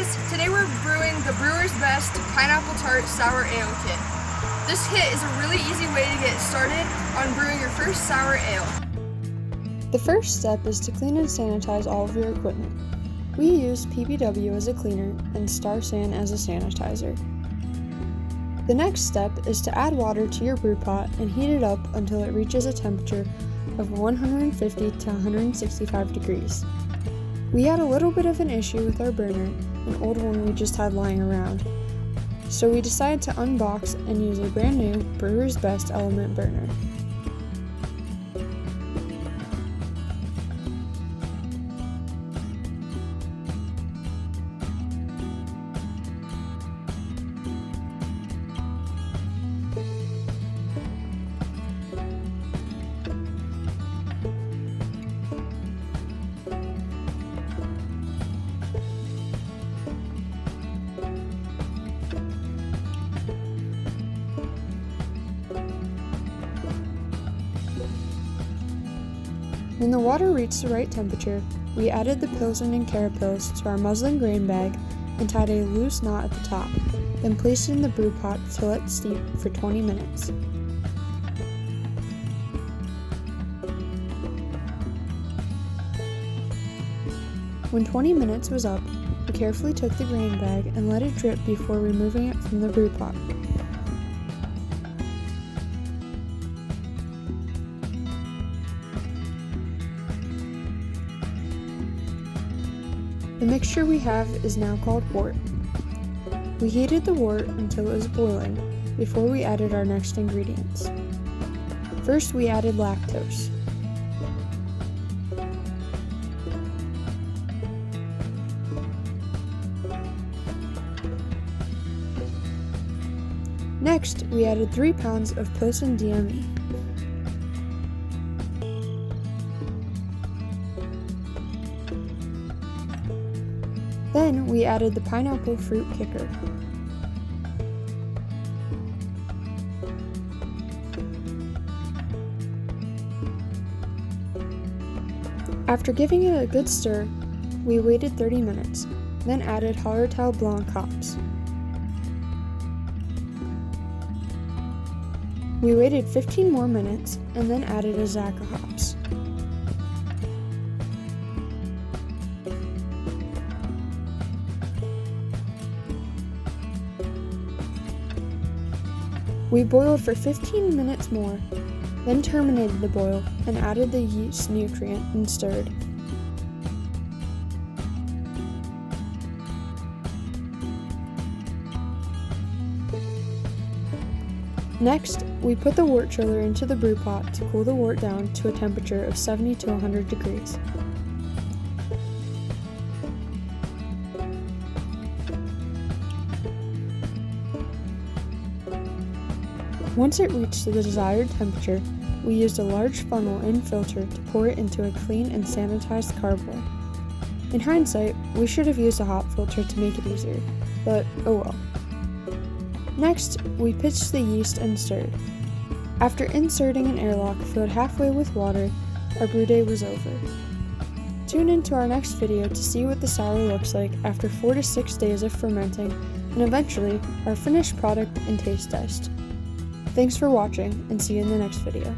guys, today we're brewing the Brewer's Best Pineapple Tart Sour Ale Kit. This kit is a really easy way to get started on brewing your first sour ale. The first step is to clean and sanitize all of your equipment. We use PBW as a cleaner and Star San as a sanitizer. The next step is to add water to your brew pot and heat it up until it reaches a temperature of 150 to 165 degrees. We had a little bit of an issue with our burner, an old one we just had lying around, so we decided to unbox and use a brand new Brewer's Best Element burner. When the water reached the right temperature, we added the Pilsen and carapils to our muslin grain bag and tied a loose knot at the top, then placed it in the brew pot to let steep for 20 minutes. When 20 minutes was up, we carefully took the grain bag and let it drip before removing it from the brew pot. The mixture we have is now called wort. We heated the wort until it was boiling before we added our next ingredients. First, we added lactose. Next, we added 3 pounds of Pilsen DME. Then we added the pineapple fruit kicker. After giving it a good stir, we waited 30 minutes, then added Hallertau Blanc hops. We waited 15 more minutes and then added Azaka hops. We boiled for 15 minutes more, then terminated the boil and added the yeast nutrient and stirred. Next, we put the wort chiller into the brew pot to cool the wort down to a temperature of 70 to 100 degrees. Once it reached the desired temperature, we used a large funnel and filter to pour it into a clean and sanitized carboy. In hindsight, we should have used a hop filter to make it easier, but oh well. Next, we pitched the yeast and stirred. After inserting an airlock filled halfway with water, our brew day was over. Tune into our next video to see what the sour looks like after 4 to 6 days of fermenting, and eventually our finished product and taste test. Thanks for watching, and see you in the next video.